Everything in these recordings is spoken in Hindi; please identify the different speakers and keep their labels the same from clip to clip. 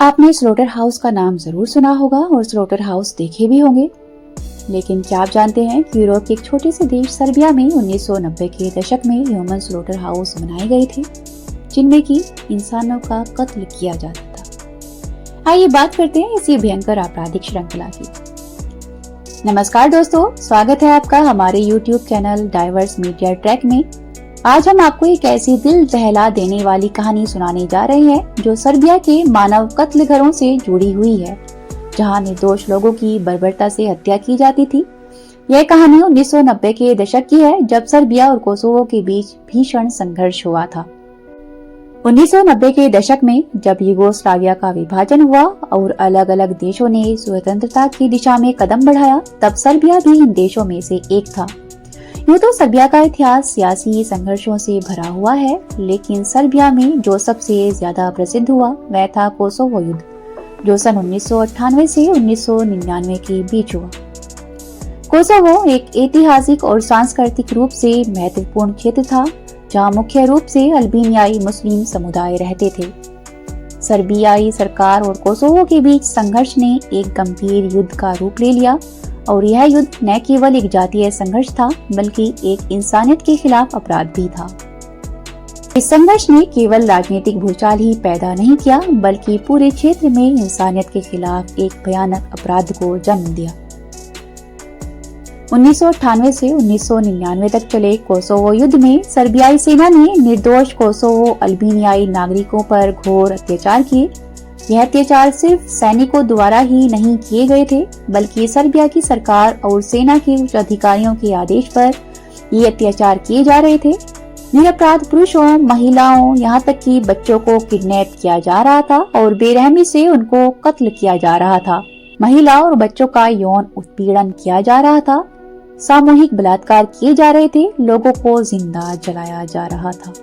Speaker 1: आपने स्लोटर हाउस का नाम जरूर सुना होगा और स्लोटर हाउस देखे भी होंगे, लेकिन क्या आप जानते हैं कि यूरोप के एक छोटे से देश सर्बिया में 1990 के दशक में ह्यूमन स्लोटर हाउस बनाए गए थे, जिनमें कि इंसानों का कत्ल किया जाता था। आइए बात करते हैं इसी भयंकर आपराधिक श्रृंखला की। नमस्कार दोस्तों, स्वागत है आपका हमारे YouTube channel diverse media track में। आज हम आपको एक ऐसी दिल दहला देने वाली कहानी सुनाने जा रहे हैं जो सर्बिया के मानव कत्ल घरों से जुड़ी हुई है, जहां निर्दोष लोगों की बर्बरता से हत्या की जाती थी। यह कहानी 1990 के दशक की है, जब सर्बिया और कोसोवो के बीच भीषण संघर्ष हुआ था। 1990 के दशक में जब यूगोस्लाविया का विभाजन हुआ और अलग अलग देशों ने स्वतंत्रता की दिशा में कदम बढ़ाया, तब सर्बिया भी इन देशों में से एक था। यूं तो सर्बिया का इतिहास सियासी संघर्षों से भरा हुआ है, लेकिन सर्बिया में जो सबसे ज्यादा प्रसिद्ध हुआ वह था कोसोवो युद्ध, जो सन 1998 से 1999 के बीच हुआ। कोसोवो एक ऐतिहासिक और सांस्कृतिक रूप से महत्वपूर्ण क्षेत्र था, जहां मुख्य रूप से अल्बानियाई मुस्लिम समुदाय रहते थे। सर्बियाई सरकार और कोसोवो के बीच संघर्ष ने एक गंभीर युद्ध का रूप ले लिया, और यह युद्ध न केवल एक जातीय संघर्ष था, बल्कि एक इंसानियत के खिलाफ अपराध भी था। इस संघर्ष ने केवल राजनीतिक भूचाल ही पैदा नहीं किया, बल्कि पूरे क्षेत्र में इंसानियत के खिलाफ एक भयानक अपराध को जन्म दिया। 1998 से 1999 तक चले कोसोवो युद्ध में सर्बियाई सेना ने निर्दोष कोसोवो अल्बानियाई नागरिकों पर घोर अत्याचार किए। यह अत्याचार सिर्फ सैनिकों द्वारा ही नहीं किए गए थे, बल्कि सर्बिया की सरकार और सेना के उच्च अधिकारियों के आदेश पर ये अत्याचार किए जा रहे थे। निरपराध पुरुषों, महिलाओं, यहाँ तक कि बच्चों को किडनैप किया जा रहा था और बेरहमी से उनको कत्ल किया जा रहा था। महिलाओं और बच्चों का यौन उत्पीड़न किया जा रहा था, सामूहिक बलात्कार किए जा रहे थे, लोगों को जिंदा जलाया जा रहा था।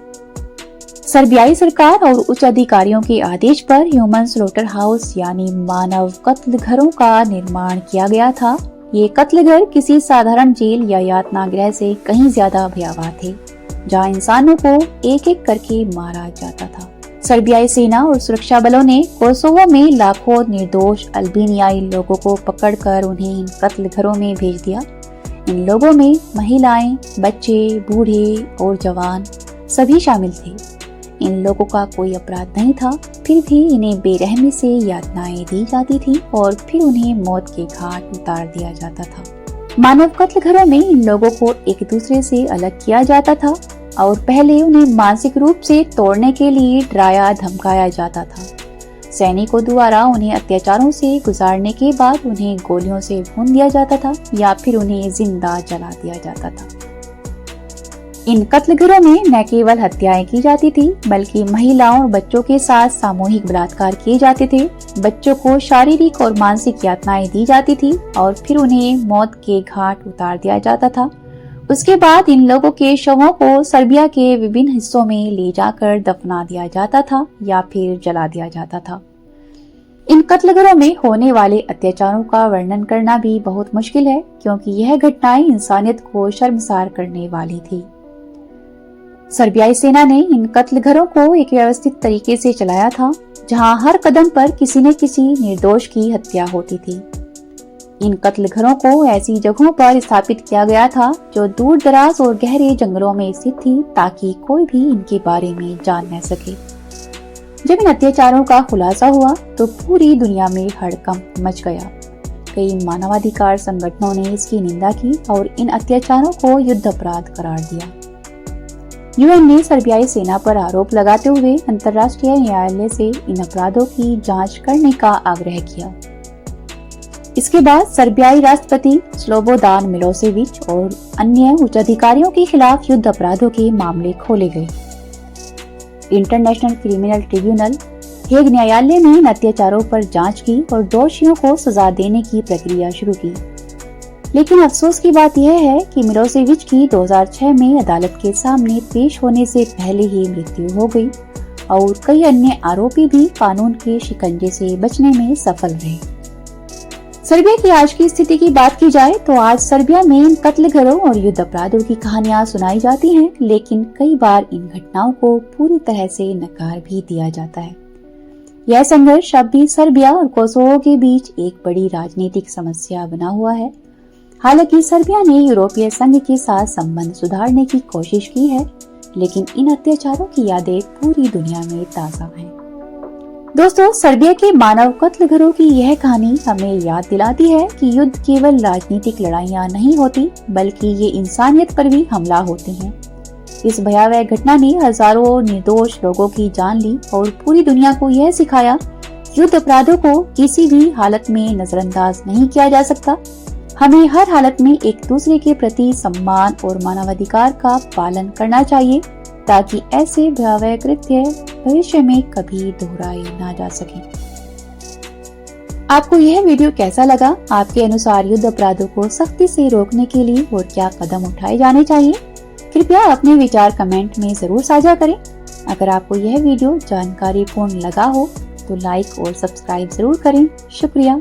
Speaker 1: सर्बियाई सरकार और उच्च अधिकारियों के आदेश पर ह्यूमन स्लोटर हाउस यानी मानव कत्ल घरों का निर्माण किया गया था। ये कत्ल घर किसी साधारण जेल या यातना गृह से कहीं ज्यादा भयावह थे, जहां इंसानों को एक एक करके मारा जाता था। सर्बियाई सेना और सुरक्षा बलों ने कोसोवो में लाखों निर्दोष अल्बानियाई लोगों को पकड़कर उन्हें इन कत्ल घरों में भेज दिया। इन लोगों में महिलाएं, बच्चे, बूढ़े और जवान सभी शामिल थे। इन लोगों का कोई अपराध नहीं था, फिर भी इन्हें बेरहमी से यातनाएं दी जाती थी और फिर उन्हें मौत के घाट उतार दिया जाता था। मानव कत्ल घरों में इन लोगों को एक दूसरे से अलग किया जाता था और पहले उन्हें मानसिक रूप से तोड़ने के लिए डराया धमकाया जाता था। सैनिकों द्वारा उन्हें अत्याचारों से गुजारने के बाद उन्हें गोलियों से भून दिया जाता था या फिर उन्हें जिंदा जला दिया जाता था। इन कत्ल घरों में न केवल हत्याएं की जाती थी, बल्कि महिलाओं और बच्चों के साथ सामूहिक बलात्कार किए जाते थे। बच्चों को शारीरिक और मानसिक यातनाएं दी जाती थी और फिर उन्हें मौत के घाट उतार दिया जाता था। उसके बाद इन लोगों के शवों को सर्बिया के विभिन्न हिस्सों में ले जाकर दफना दिया जाता था या फिर जला दिया जाता था। इन कत्ल घरों में होने वाले अत्याचारों का वर्णन करना भी बहुत मुश्किल है, क्योंकि यह घटनाएं इंसानियत को शर्मसार करने वाली थी। सर्बियाई सेना ने इन कत्ल घरों को एक व्यवस्थित तरीके से चलाया था, जहां हर कदम पर किसी न किसी निर्दोष की हत्या होती थी। इन कत्ल घरों को ऐसी जगहों पर स्थापित किया गया था जो दूर दराज और गहरे जंगलों में स्थित थी, ताकि कोई भी इनके बारे में जान न सके। जब इन अत्याचारों का खुलासा हुआ तो पूरी दुनिया में हड़कंप मच गया। कई मानवाधिकार संगठनों ने इसकी निंदा की और इन अत्याचारों को युद्ध अपराध करार दिया। यूएन ने सर्बियाई सेना पर आरोप लगाते हुए अंतर्राष्ट्रीय न्यायालय से इन अपराधों की जांच करने का आग्रह किया। इसके बाद सर्बियाई राष्ट्रपति स्लोबोदान मिलोसेविच और अन्य उच्च अधिकारियों के खिलाफ युद्ध अपराधों के मामले खोले गए। इंटरनेशनल क्रिमिनल ट्रिब्यूनल हेग न्यायालय ने इन अत्याचारों पर जांच की और दोषियों को सजा देने की प्रक्रिया शुरू की। लेकिन अफसोस की बात यह है कि मिलोसेविच की 2006 में अदालत के सामने पेश होने से पहले ही मृत्यु हो गई और कई अन्य आरोपी भी कानून के शिकंजे से बचने में सफल रहे। सर्बिया की आज की स्थिति की बात की जाए तो आज सर्बिया में इन कत्ल घरों और युद्ध अपराधों की कहानियां सुनाई जाती हैं, लेकिन कई बार इन घटनाओं को पूरी तरह से नकार भी दिया जाता है। यह संघर्ष अब भी सर्बिया और कोसोवो के बीच एक बड़ी राजनीतिक समस्या बना हुआ है। हालांकि सर्बिया ने यूरोपीय संघ के साथ संबंध सुधारने की कोशिश की है, लेकिन इन अत्याचारों की यादें पूरी दुनिया में ताजा हैं। दोस्तों, सर्बिया के मानव कत्लघरों की यह कहानी हमें याद दिलाती है कि युद्ध केवल राजनीतिक लड़ाइयां नहीं होती, बल्कि ये इंसानियत पर भी हमला होते हैं। इस भयावह घटना ने हजारों निर्दोष लोगों की जान ली और पूरी दुनिया को यह सिखाया, युद्ध अपराधों को किसी भी हालत में नजरअंदाज नहीं किया जा सकता। हमें हर हालत में एक दूसरे के प्रति सम्मान और मानवाधिकार का पालन करना चाहिए, ताकि ऐसे भयावह कृत्य भविष्य में कभी दोहराए ना जा सके। आपको यह वीडियो कैसा लगा? आपके अनुसार युद्ध अपराधों को सख्ती से रोकने के लिए और क्या कदम उठाए जाने चाहिए? कृपया अपने विचार कमेंट में जरूर साझा करें। अगर आपको यह वीडियो जानकारीपूर्ण लगा हो तो लाइक और सब्सक्राइब जरूर करें। शुक्रिया।